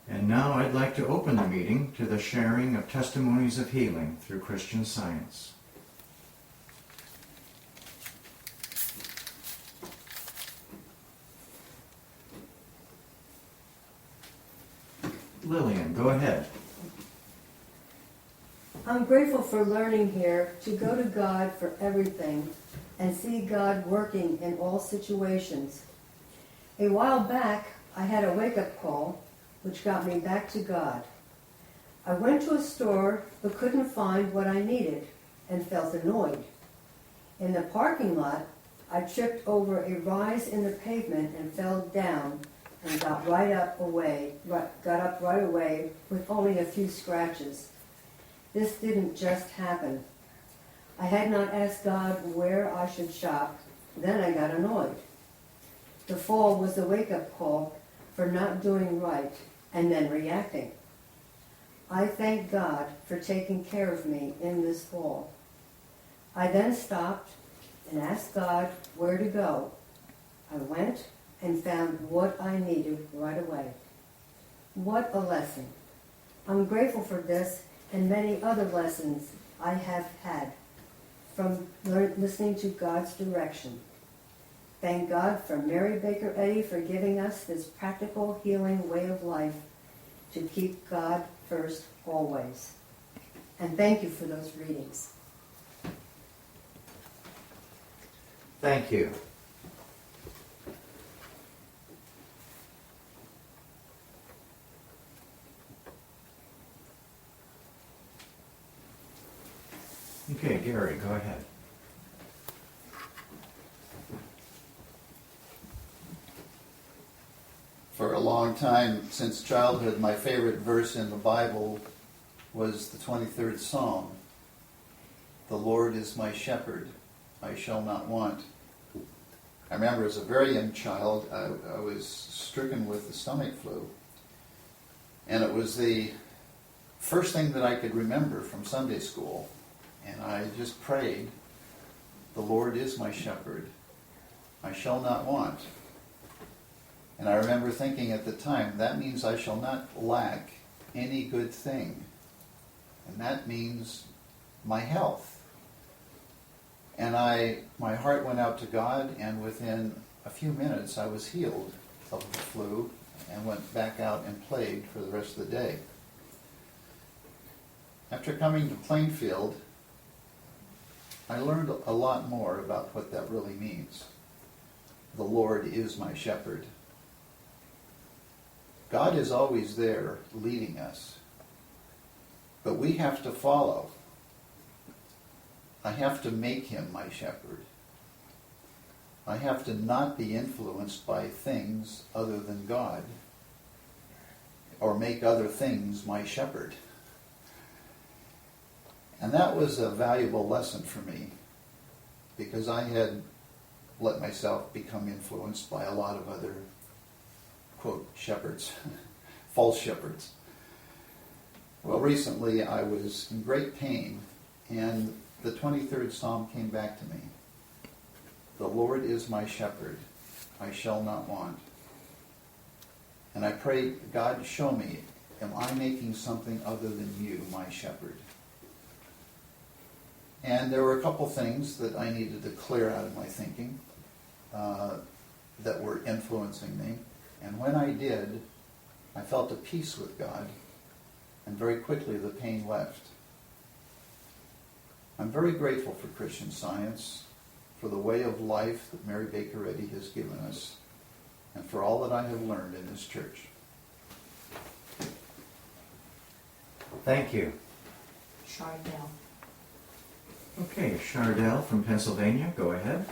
And now I'd like to open the meeting to the sharing of testimonies of healing through Christian Science. Lillian, go ahead. I'm grateful for learning here to go to God for everything and see God working in all situations. A while back, I had a wake-up call, which got me back to God. I went to a store but couldn't find what I needed and felt annoyed. In the parking lot, I tripped over a rise in the pavement and fell down and got up right away with only a few scratches. This didn't just happen. I had not asked God where I should shop, then I got annoyed. The fall was a wake-up call for not doing right and then reacting. I thank God for taking care of me in this fall. I then stopped and asked God where to go. I went and found what I needed right away. What a lesson. I'm grateful for this and many other lessons I have had from listening to God's direction. Thank God for Mary Baker Eddy for giving us this practical healing way of life to keep God first always. And thank you for those readings. Thank you. Okay, Gary, go ahead. For a long time, since childhood, my favorite verse in the Bible was the 23rd Psalm. The Lord is my shepherd, I shall not want. I remember as a very young child, I was stricken with the stomach flu. And it was the first thing that I could remember from Sunday school. And I just prayed, the Lord is my shepherd, I shall not want. And I remember thinking at the time, that means I shall not lack any good thing. And that means my health. And my heart went out to God, and within a few minutes I was healed of the flu and went back out and played for the rest of the day. After coming to Plainfield, I learned a lot more about what that really means. The Lord is my shepherd. God is always there leading us, but we have to follow. I have to make him my shepherd. I have to not be influenced by things other than God, or make other things my shepherd. And that was a valuable lesson for me, because I had let myself become influenced by a lot of other, quote, shepherds, false shepherds. Well, recently I was in great pain, and the 23rd Psalm came back to me. The Lord is my shepherd, I shall not want. And I prayed, God, show me, am I making something other than you my shepherd? And there were a couple things that I needed to clear out of my thinking that were influencing me. And when I did, I felt at peace with God, and very quickly the pain left. I'm very grateful for Christian Science, for the way of life that Mary Baker Eddy has given us, and for all that I have learned in this church. Thank you. Chardell. Okay, Chardell from Pennsylvania, go ahead.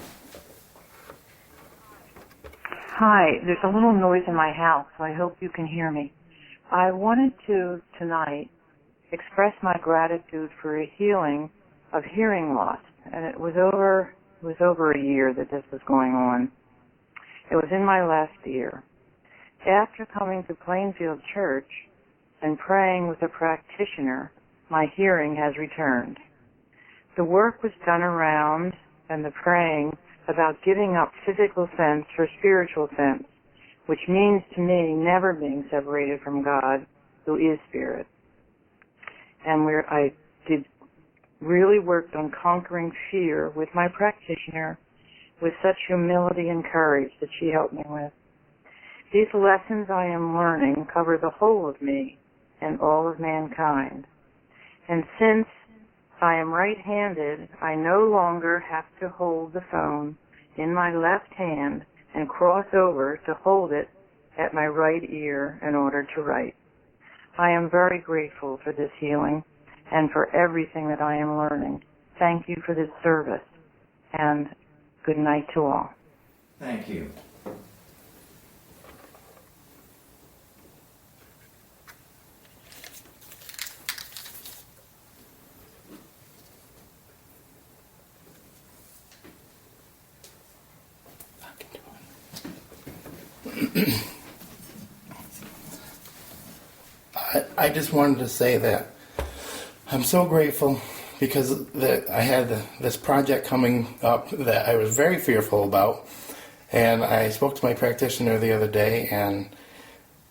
Hi, there's a little noise in my house, so I hope you can hear me. I wanted to, tonight, express my gratitude for a healing of hearing loss. And it was over a year that this was going on. It was in my last year. After coming to Plainfield Church and praying with a practitioner, my hearing has returned. The work was done around, and the praying, about giving up physical sense for spiritual sense, which means to me never being separated from God, who is spirit. And I did really worked on conquering fear with my practitioner with such humility and courage that she helped me with. These lessons I am learning cover the whole of me and all of mankind. And since I am right-handed, I no longer have to hold the phone in my left hand and cross over to hold it at my right ear in order to write. I am very grateful for this healing and for everything that I am learning. Thank you for this service, and good night to all. Thank you. I just wanted to say that I'm so grateful because I had this project coming up that I was very fearful about, and I spoke to my practitioner the other day, and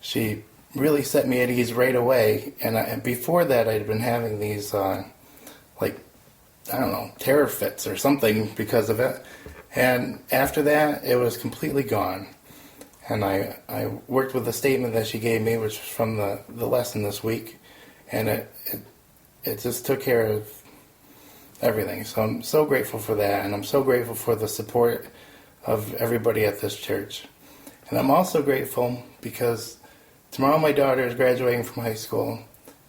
she really set me at ease right away. And before that, I'd been having these terror fits or something because of it, and after that, it was completely gone. And I worked with the statement that she gave me, which was from the lesson this week, and it just took care of everything. So I'm so grateful for that, and I'm so grateful for the support of everybody at this church. And I'm also grateful because tomorrow my daughter is graduating from high school,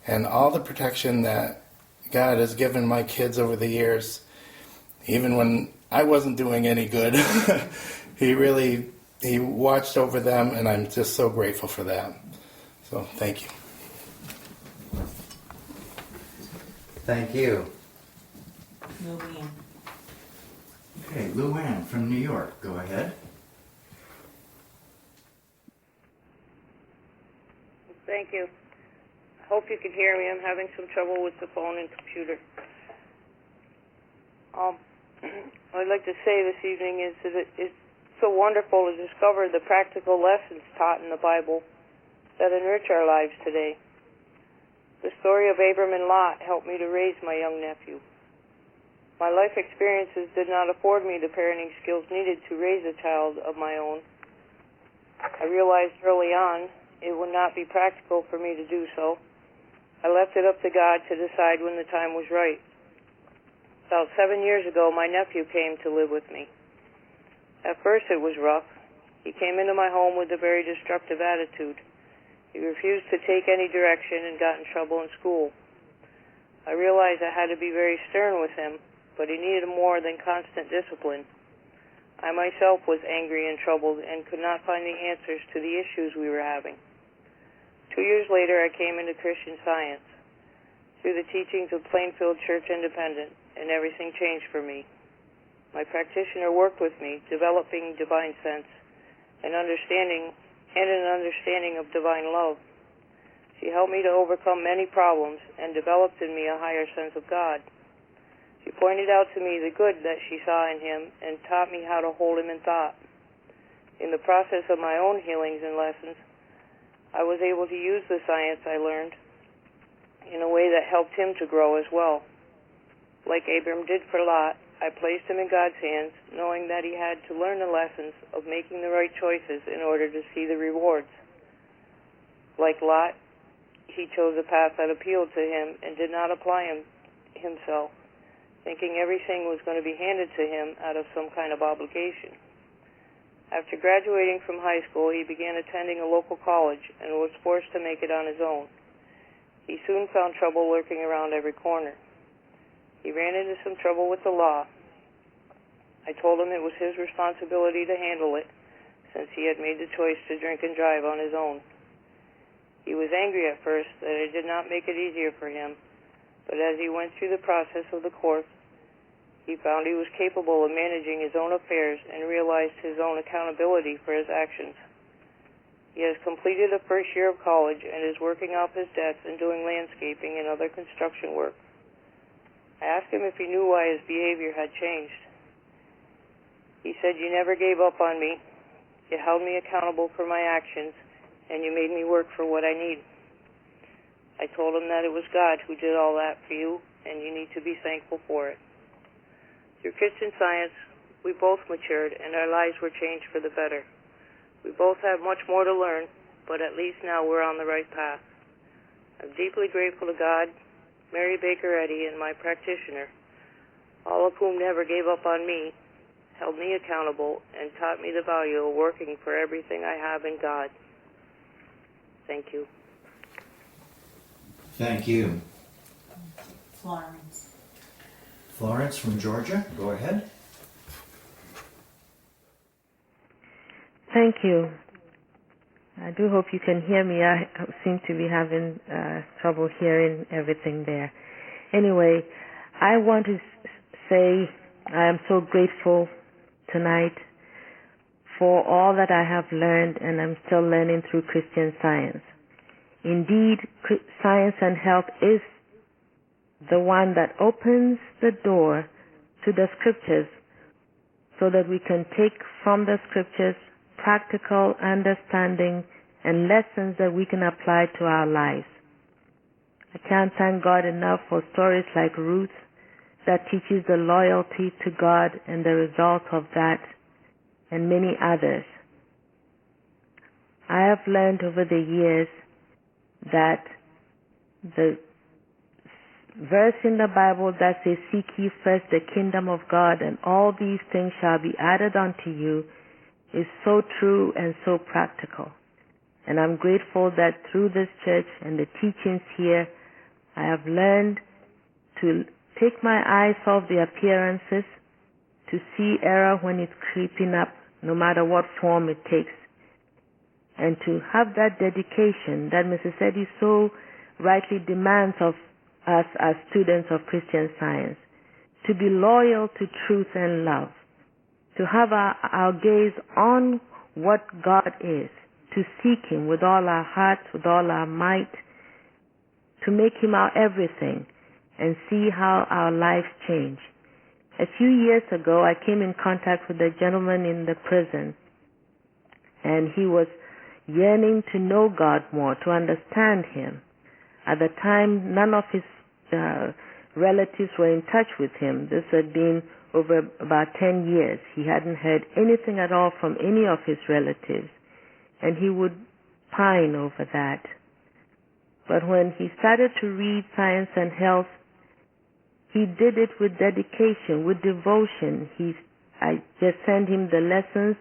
and all the protection that God has given my kids over the years, even when I wasn't doing any good, He watched over them, and I'm just so grateful for that. So, thank you. Thank you. Luann. Okay, Luann from New York, go ahead. Thank you. I hope you can hear me. I'm having some trouble with the phone and computer. What I'd like to say this evening is that it's so wonderful to discover the practical lessons taught in the Bible that enrich our lives today. The story of Abram and Lot helped me to raise my young nephew. My life experiences did not afford me the parenting skills needed to raise a child of my own. I realized early on it would not be practical for me to do so. I left it up to God to decide when the time was right. About 7 years ago, my nephew came to live with me. At first it was rough. He came into my home with a very destructive attitude. He refused to take any direction and got in trouble in school. I realized I had to be very stern with him, but he needed more than constant discipline. I myself was angry and troubled and could not find the answers to the issues we were having. 2 years later, I came into Christian Science through the teachings of Plainfield Church Independent, and everything changed for me. My practitioner worked with me, developing divine sense and an understanding of divine love. She helped me to overcome many problems and developed in me a higher sense of God. She pointed out to me the good that she saw in him and taught me how to hold him in thought. In the process of my own healings and lessons, I was able to use the science I learned in a way that helped him to grow as well. Like Abram did for Lot, I placed him in God's hands, knowing that he had to learn the lessons of making the right choices in order to see the rewards. Like Lot, he chose a path that appealed to him and did not apply himself, thinking everything was going to be handed to him out of some kind of obligation. After graduating from high school, he began attending a local college and was forced to make it on his own. He soon found trouble lurking around every corner. He ran into some trouble with the law. I told him it was his responsibility to handle it, since he had made the choice to drink and drive on his own. He was angry at first that I did not make it easier for him, but as he went through the process of the course, he found he was capable of managing his own affairs and realized his own accountability for his actions. He has completed the first year of college and is working off his debts and doing landscaping and other construction work. I asked him if he knew why his behavior had changed. He said, "You never gave up on me, You held me accountable for my actions, and you made me work for what I need. I told him that it was God who did all that for you, and you need to be thankful for it. Through Christian Science, we both matured, and our lives were changed for the better. We both have much more to learn, but at least now we're on the right path. I'm deeply grateful to God, Mary Baker Eddy, and my practitioner, all of whom never gave up on me, held me accountable, and taught me the value of working for everything I have in God. Thank you. Thank you. Florence. Florence from Georgia, go ahead. Thank you. I do hope you can hear me. I seem to be having trouble hearing everything there. Anyway, I want to say I am so grateful tonight for all that I have learned, and I'm still learning through Christian Science. Indeed, Science and Health is the one that opens the door to the Scriptures so that we can take from the Scriptures practical understanding and lessons that we can apply to our lives. I can't thank God enough for stories like Ruth that teaches the loyalty to God and the result of that, and many others. I have learned over the years that the verse in the Bible that says, "Seek ye first the kingdom of God, and all these things shall be added unto you," is so true and so practical. And I'm grateful that through this church and the teachings here, I have learned to take my eyes off the appearances, to see error when it's creeping up, no matter what form it takes, and to have that dedication that Mrs. Eddy so rightly demands of us as students of Christian Science, to be loyal to truth and love, to have our gaze on what God is, to seek Him with all our hearts, with all our might, to make Him our everything, and see how our lives change. A few years ago, I came in contact with a gentleman in the prison, and he was yearning to know God more, to understand Him. At the time, none of his relatives were in touch with him. This had been over about 10 years. He hadn't heard anything at all from any of his relatives, and he would pine over that. But when he started to read Science and Health, he did it with dedication, with devotion. I just sent him the lessons,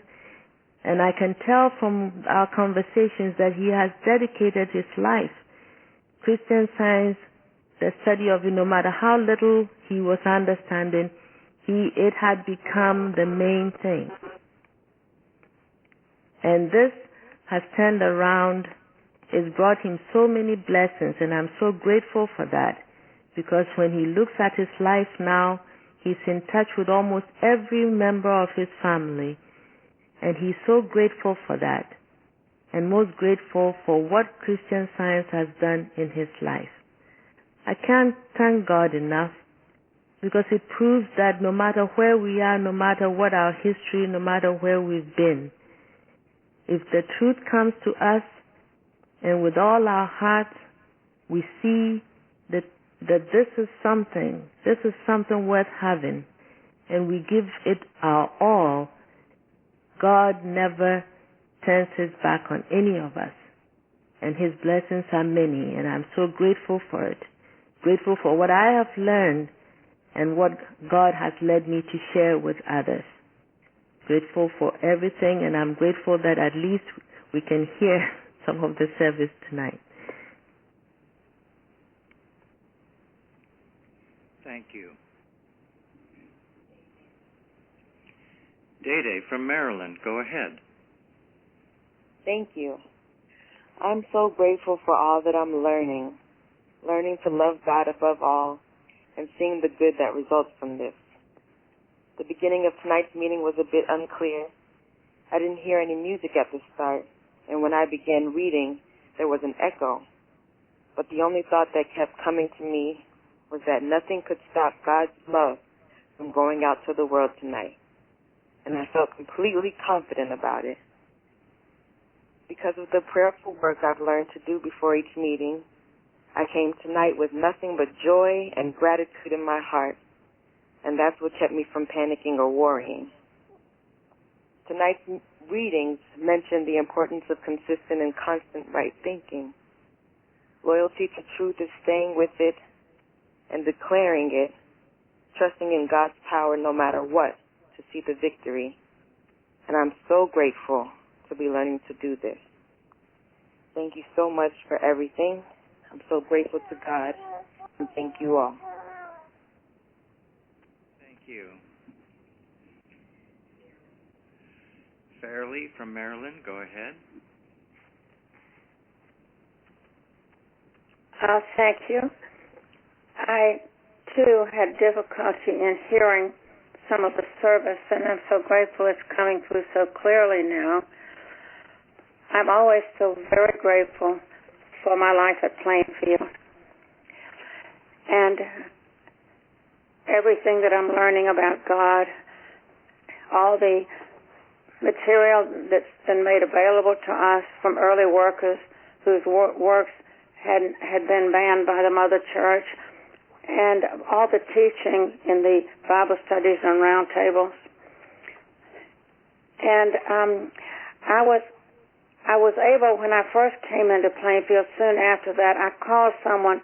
and I can tell from our conversations that he has dedicated his life. Christian Science, the study of it, no matter how little he was understanding, it had become the main thing. And this has turned around. It's brought him so many blessings, and I'm so grateful for that, because when he looks at his life now, he's in touch with almost every member of his family, and he's so grateful for that, and most grateful for what Christian Science has done in his life. I can't thank God enough, because it proves that no matter where we are, no matter what our history, no matter where we've been, if the truth comes to us, and with all our hearts, we see that this is something worth having, and we give it our all, God never turns His back on any of us. And His blessings are many, and I'm so grateful for it. Grateful for what I have learned and what God has led me to share with others. Grateful for everything, and I'm grateful that at least we can hear some of the service tonight. Thank you. Day from Maryland, go ahead. Thank you. I'm so grateful for all that I'm learning to love God above all, and seeing the good that results from this. The beginning of tonight's meeting was a bit unclear. I didn't hear any music at the start, and when I began reading, there was an echo. But the only thought that kept coming to me was that nothing could stop God's love from going out to the world tonight. And I felt completely confident about it. Because of the prayerful work I've learned to do before each meeting, I came tonight with nothing but joy and gratitude in my heart, and that's what kept me from panicking or worrying. Tonight's readings mention the importance of consistent and constant right thinking. Loyalty to truth is staying with it and declaring it, trusting in God's power no matter what to see the victory. And I'm so grateful to be learning to do this. Thank you so much for everything. I'm so grateful to God, and thank you all. Thank you. Fairley from Maryland, go ahead. Thank you. I, too, had difficulty in hearing some of the service, and I'm so grateful it's coming through so clearly now. I'm always so very grateful for my life at Plainfield and everything that I'm learning about God, all the material that's been made available to us from early workers whose works had been banned by the Mother Church, and all the teaching in the Bible studies and round tables. And I was able, when I first came into Plainfield, soon after that, I called someone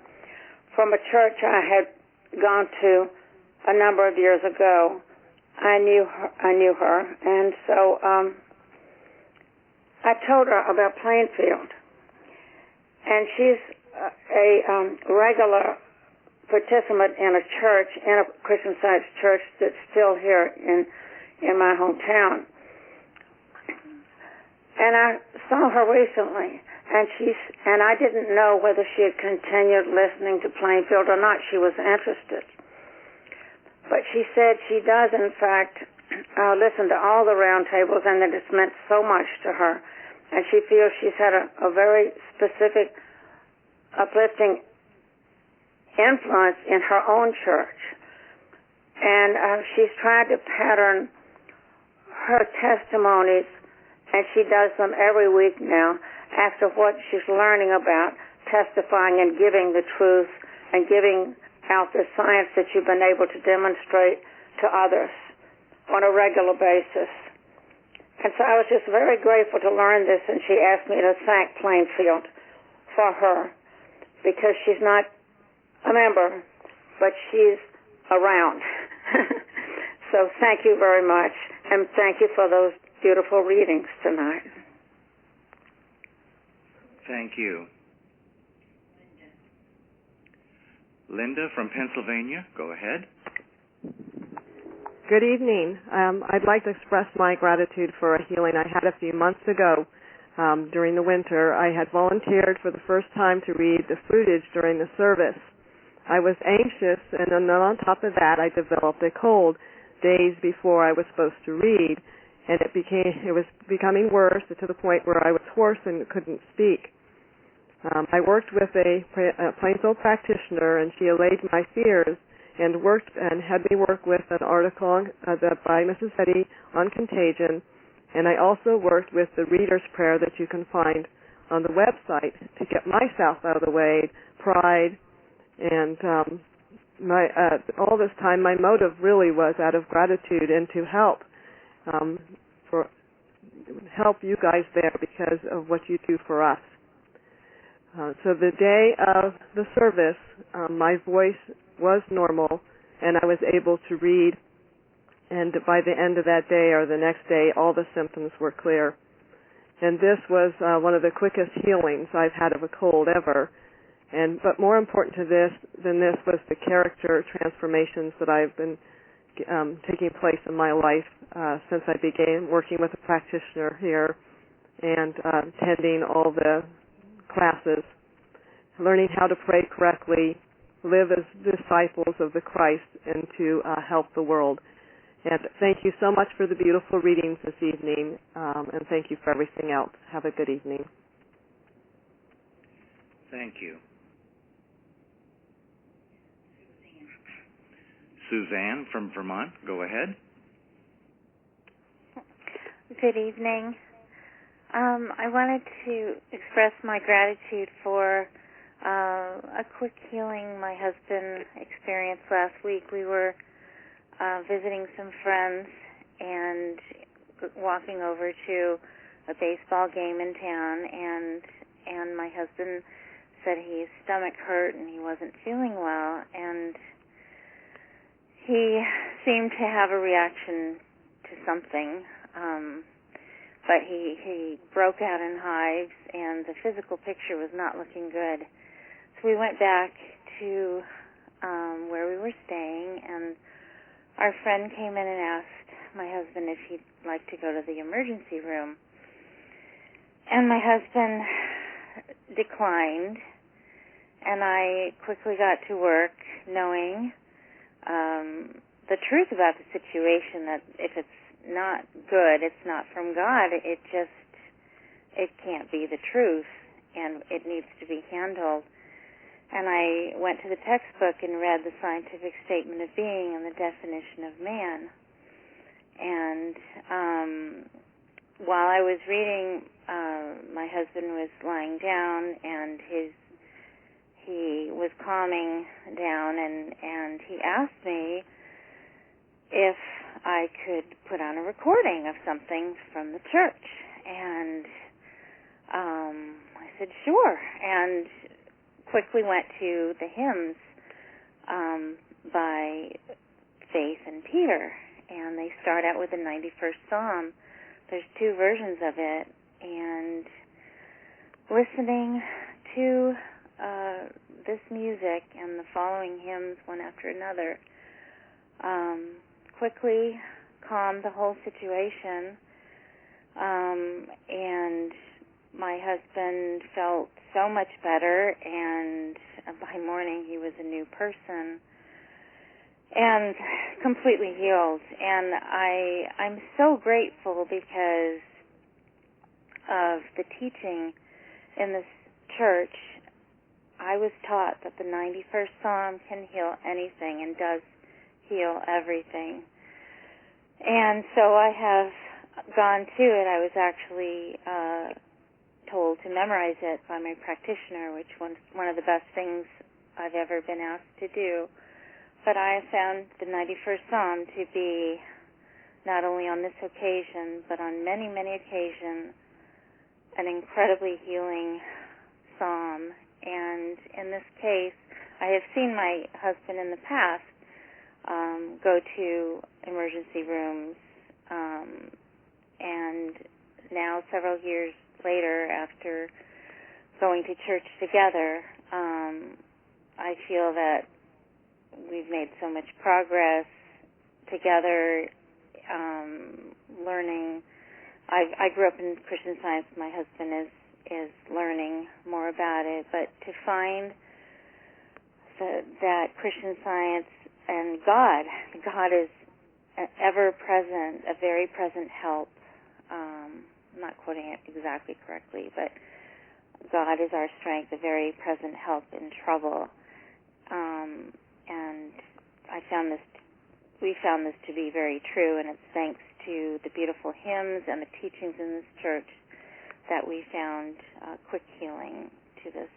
from a church I had gone to a number of years ago. I knew her, and so I told her about Plainfield. And she's a regular participant in a church, in a Christian Science church that's still here in my hometown. And I saw her recently, and I didn't know whether she had continued listening to Plainfield or not. She was interested. But she said she does, in fact, listen to all the roundtables, and that it's meant so much to her. And she feels she's had a very specific, uplifting influence in her own church. And she's tried to pattern her testimonies, and she does them every week now, after what she's learning about testifying and giving the truth and giving out the science that you've been able to demonstrate to others on a regular basis. And so I was just very grateful to learn this, and she asked me to thank Plainfield for her, because she's not a member, but she's around. So thank you very much, and thank you for those beautiful readings tonight. Thank you. Linda from Pennsylvania, go ahead. Good evening. I'd like to express my gratitude for a healing I had a few months ago during the winter. I had volunteered for the first time to read the fruitage during the service. I was anxious, and then on top of that, I developed a cold days before I was supposed to read, and it was becoming worse to the point where I was hoarse and couldn't speak. I worked with a Plainfield practitioner, and she allayed my fears and had me work with an article by Mrs. Eddy on contagion, and I also worked with the reader's prayer that you can find on the website to get myself out of the way, pride, and all this time my motive really was out of gratitude and to help you guys there because of what you do for us. So the day of the service, my voice was normal, and I was able to read, and by the end of that day or the next day, all the symptoms were clear. And this was one of the quickest healings I've had of a cold ever. But more important to than this was the character transformations that I've been taking place in my life since I began working with a practitioner here and attending all the classes, learning how to pray correctly, live as disciples of the Christ, and to help the world. And thank you so much for the beautiful readings this evening, and thank you for everything else. Have a good evening. Thank you. Suzanne from Vermont, go ahead. Good evening. I wanted to express my gratitude for a quick healing my husband experienced last week. We were visiting some friends and walking over to a baseball game in town, and my husband said his stomach hurt and he wasn't feeling well, and he seemed to have a reaction to something, but he broke out in hives, and the physical picture was not looking good. So we went back to where we were staying, and our friend came in and asked my husband if he'd like to go to the emergency room. And my husband declined, and I quickly got to work knowing the truth about the situation, that if it's not good, it's not from God, it can't be the truth, and it needs to be handled. And I went to the textbook and read the scientific statement of being and the definition of man. And while I was reading, my husband was lying down, and he was calming down, and he asked me if I could put on a recording of something from the church. And I said, sure, and quickly went to the hymns by Faith and Peter, and they start out with the 91st Psalm. There's two versions of it, and listening to this music and the following hymns one after another quickly calmed the whole situation, and my husband felt so much better, and by morning he was a new person and completely healed. And I'm so grateful because of the teaching in this church. I was taught that the 91st Psalm can heal anything and does heal everything. And so I have gone to it. I was actually told to memorize it by my practitioner, which was one of the best things I've ever been asked to do. But I have found the 91st Psalm to be, not only on this occasion, but on many, many occasions, an incredibly healing psalm. And in this case, I have seen my husband in the past go to emergency rooms, and now several years later, after going to church together, I feel that we've made so much progress together, learning. I grew up in Christian Science. My husband is learning more about it, but to find that Christian Science and God is an ever-present, a very present help. I'm not quoting it exactly correctly, but God is our strength, a very present help in trouble. And we found this to be very true, and it's thanks to the beautiful hymns and the teachings in this church that we found quick healing to this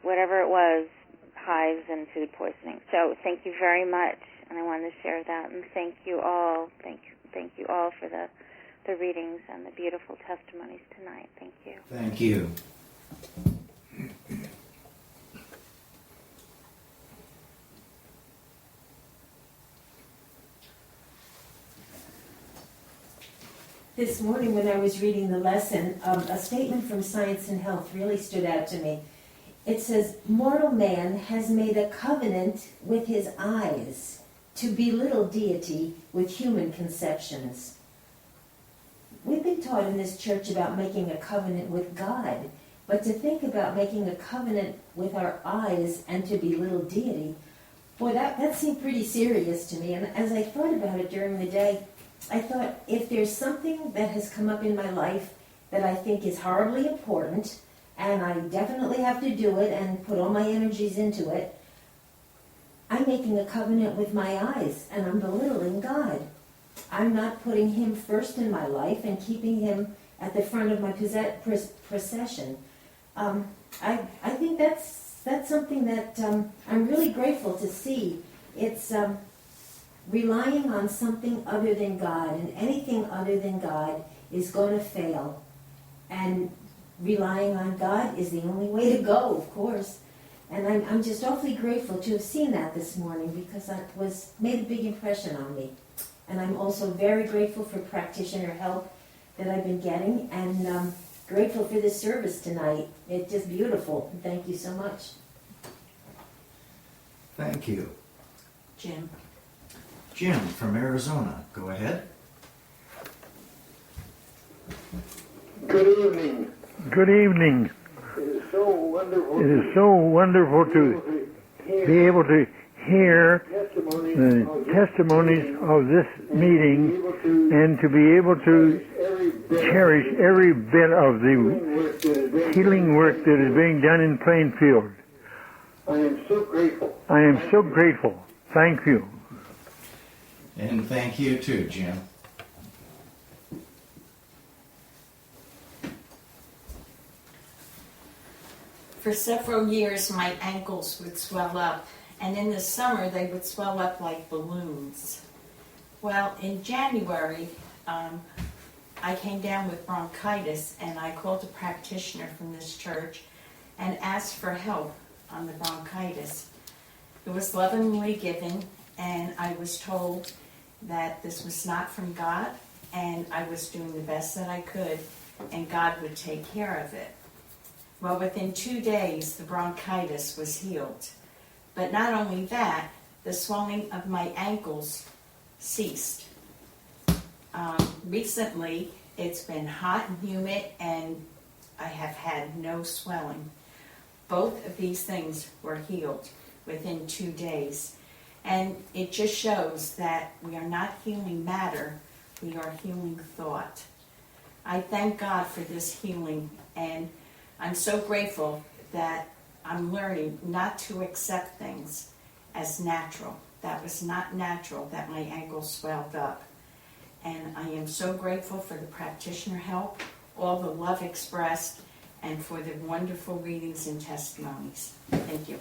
whatever it was, hives and food poisoning. So thank you very much, and I wanted to share that. And thank you all. Thank you all for the readings and the beautiful testimonies tonight. Thank you. Thank you. This morning when I was reading the lesson, a statement from Science and Health really stood out to me. It says, mortal man has made a covenant with his eyes to belittle deity with human conceptions. We've been taught in this church about making a covenant with God, but to think about making a covenant with our eyes and to belittle deity, boy, that seemed pretty serious to me. And as I thought about it during the day, I thought, if there's something that has come up in my life that I think is horribly important, and I definitely have to do it and put all my energies into it, I'm making a covenant with my eyes, and I'm belittling God. I'm not putting him first in my life and keeping him at the front of my procession. I think that's something that I'm really grateful to see. It's relying on something other than God, and anything other than God is going to fail. And relying on God is the only way to go, of course. And I'm just awfully grateful to have seen that this morning, because that made a big impression on me. And I'm also very grateful for practitioner help that I've been getting, and grateful for this service tonight. It's just beautiful. Thank you so much. Thank you. Jim. Jim from Arizona, go ahead. Good evening. Good evening. It is so wonderful. It is so wonderful to be able to hear the testimonies of this meeting and to be able to cherish every bit of the healing work that is being done in Plainfield. I am so grateful. I am so grateful. Thank you. And thank you too, Jim. For several years, my ankles would swell up, and in the summer, they would swell up like balloons. Well, in January, I came down with bronchitis, and I called a practitioner from this church and asked for help on the bronchitis. It was lovingly given, and I was told that this was not from God, and I was doing the best that I could, and God would take care of it. Well, within 2 days, the bronchitis was healed. But not only that, the swelling of my ankles ceased. Recently, it's been hot and humid, and I have had no swelling. Both of these things were healed within 2 days. And it just shows that we are not healing matter, we are healing thought. I thank God for this healing, and I'm so grateful that I'm learning not to accept things as natural. That was not natural, that my ankles swelled up. And I am so grateful for the practitioner help, all the love expressed, and for the wonderful readings and testimonies. Thank you.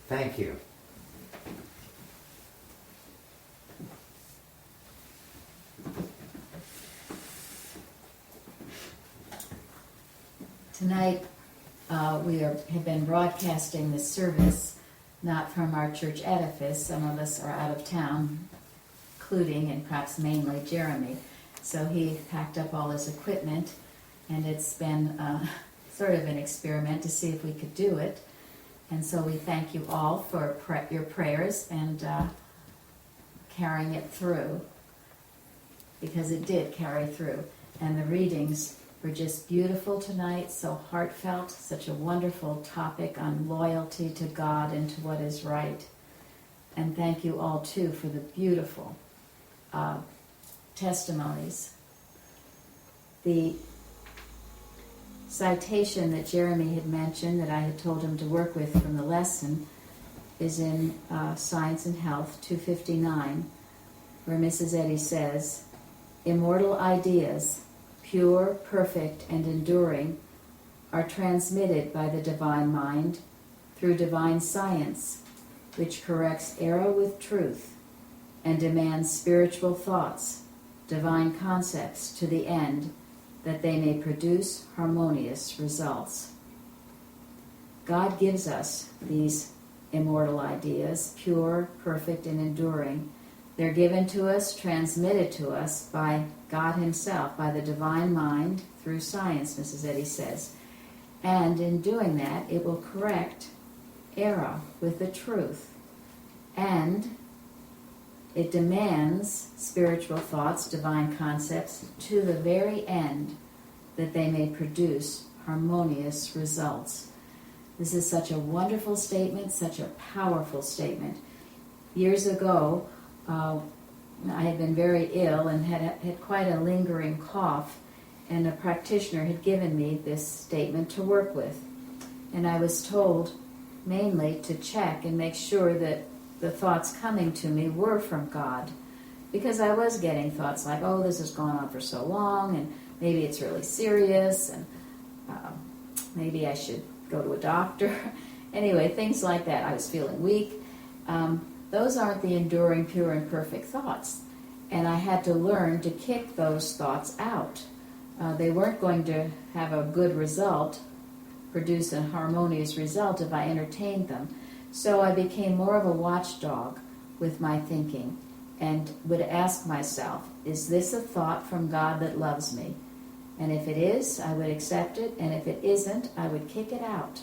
Thank you. Tonight, we have been broadcasting this service, not from our church edifice. Some of us are out of town, including and perhaps mainly Jeremy. So he packed up all his equipment, and it's been sort of an experiment to see if we could do it. And so we thank you all for your prayers and carrying it through, because it did carry through. And the readings were just beautiful tonight, so heartfelt, such a wonderful topic on loyalty to God and to what is right. And thank you all, too, for the beautiful testimonies. The citation that Jeremy had mentioned that I had told him to work with from the lesson is in Science and Health 259, where Mrs. Eddy says, "Immortal ideas, pure, perfect, and enduring, are transmitted by the divine mind through divine science, which corrects error with truth and demands spiritual thoughts, divine concepts to the end that they may produce harmonious results." God gives us these immortal ideas, pure, perfect, and enduring. They're given to us, transmitted to us by God Himself, by the divine mind, through science, Mrs. Eddy says. And in doing that, it will correct error with the truth. And it demands spiritual thoughts, divine concepts, to the very end that they may produce harmonious results. This is such a wonderful statement, such a powerful statement. Years ago, I had been very ill and had quite a lingering cough, and a practitioner had given me this statement to work with. And I was told mainly to check and make sure that the thoughts coming to me were from God, because I was getting thoughts like, oh, this has gone on for so long, and maybe it's really serious, and maybe I should go to a doctor. Anyway, things like that. I was feeling weak. Those aren't the enduring, pure, and perfect thoughts. And I had to learn to kick those thoughts out. They weren't going to have a good result, produce a harmonious result if I entertained them. So I became more of a watchdog with my thinking and would ask myself, is this a thought from God that loves me? And if it is, I would accept it, and if it isn't, I would kick it out.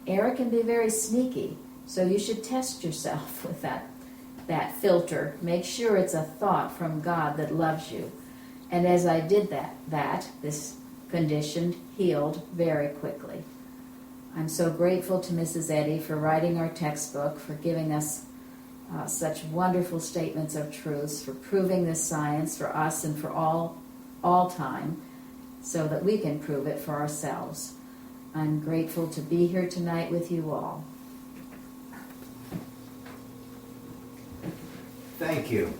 Error can be very sneaky, so you should test yourself with that filter. Make sure it's a thought from God that loves you. And as I did that, this condition healed very quickly. I'm so grateful to Mrs. Eddy for writing our textbook, for giving us such wonderful statements of truths, for proving this science for us and for all time, so that we can prove it for ourselves. I'm grateful to be here tonight with you all. Thank you.